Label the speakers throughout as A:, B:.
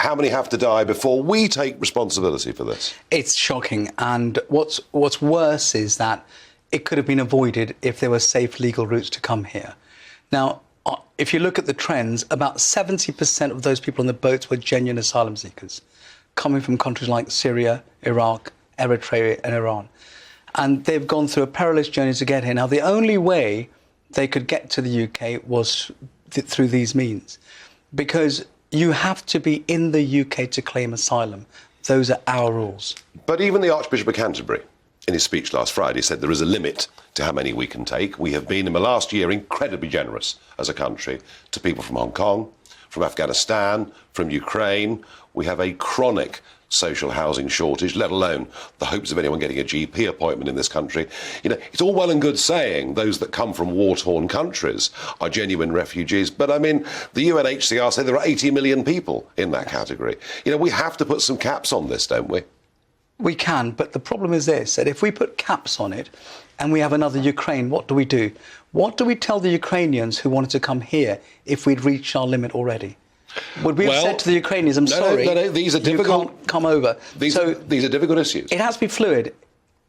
A: how many have to die before we take responsibility for this?
B: It's shocking. And what's worse is that it could have been avoided if there were safe legal routes to come here. Now, if you look at the trends, about 70% of those people on the boats were genuine asylum seekers, coming from countries like Syria, Iraq, Eritrea and Iran. And they've gone through a perilous journey to get here. Now, the only way they could get to the UK was through these means, because you have to be in the UK to claim asylum. Those are our rules.
A: But even the Archbishop of Canterbury, in his speech last Friday, said there is a limit to how many we can take. We have been, in the last year, incredibly generous as a country to people from Hong Kong, from Afghanistan, from Ukraine. We have a chronic social housing shortage, let alone the hopes of anyone getting a GP appointment in this country. You know, it's all well and good saying those that come from war-torn countries are genuine refugees, but I mean, the UNHCR say there are 80 million people in that category. You know, we have to put some caps on this, don't we?
B: We can, but the problem is this, that if we put caps on it and we have another Ukraine, what do? What do we tell the Ukrainians who wanted to come here if we'd reached our limit already? Would we have said to the Ukrainians, I'm sorry,
A: these are difficult,
B: you can't come over?
A: These are difficult issues.
B: It has to be fluid.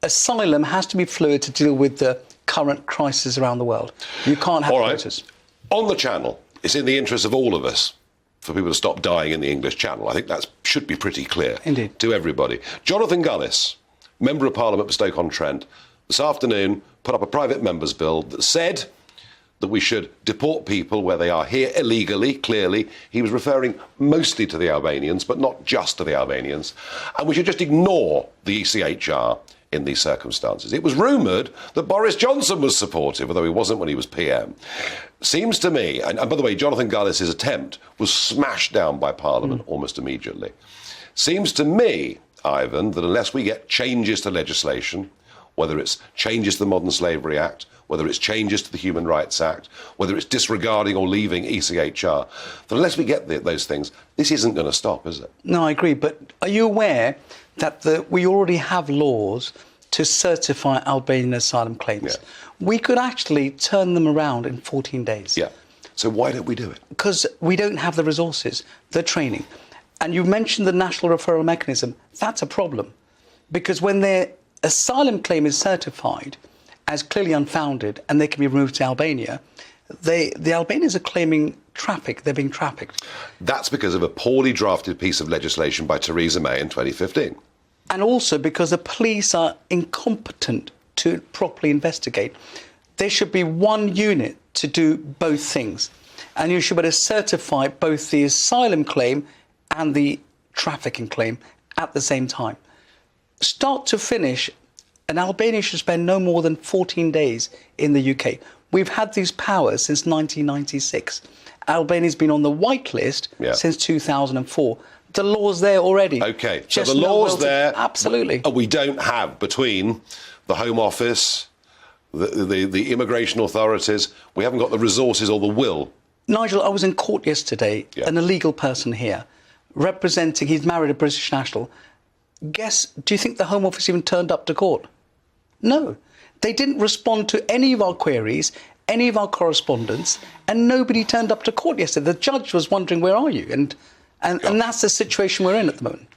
B: Asylum has to be fluid to deal with the current crisis around the world. You can't have quotas.
A: On the Channel, it's in the interest of all of us for people to stop dying in the English Channel. I think that should be pretty clear to everybody. Jonathan Gullis, Member of Parliament for Stoke-on-Trent, this afternoon put up a private member's bill that said that we should deport people where they are here illegally, clearly. He was referring mostly to the Albanians, but not just to the Albanians. And we should just ignore the ECHR in these circumstances. It was rumoured that Boris Johnson was supportive, although he wasn't when he was PM. Seems to me, and by the way, Jonathan Gullis's attempt was smashed down by Parliament almost immediately. Seems to me, Ivon, that unless we get changes to legislation, whether it's changes to the Modern Slavery Act, whether it's changes to the Human Rights Act, whether it's disregarding or leaving ECHR, that unless we get those things, this isn't going to stop, is it?
B: No, I agree. But are you aware that we already have laws to certify Albanian asylum claims?
A: Yeah.
B: We could actually turn them around in 14 days.
A: Yeah. So why don't we do it?
B: Because we don't have the resources, the training. And you mentioned the national referral mechanism. That's a problem. Because when their asylum claim is certified as clearly unfounded and they can be removed to Albania, the Albanians are claiming they're being trafficked.
A: That's because of a poorly drafted piece of legislation by Theresa May in 2015.
B: And also because the police are incompetent to properly investigate. There should be one unit to do both things. And you should be able to certify both the asylum claim and the trafficking claim at the same time. Start to finish, an Albanian should spend no more than 14 days in the UK. We've had these powers since 1996. Albania's been on the white list since 2004. The law's there already.
A: OK, so the law's there.
B: Absolutely.
A: We don't have, between the Home Office, the immigration authorities, we haven't got the resources or the will.
B: Nigel, I was in court yesterday, an illegal person here, representing, he's married a British national. Do you think the Home Office even turned up to court? No. They didn't respond to any of our queries, any of our correspondence, and nobody turned up to court yesterday. The judge was wondering, where are you? And that's the situation we're in at the moment.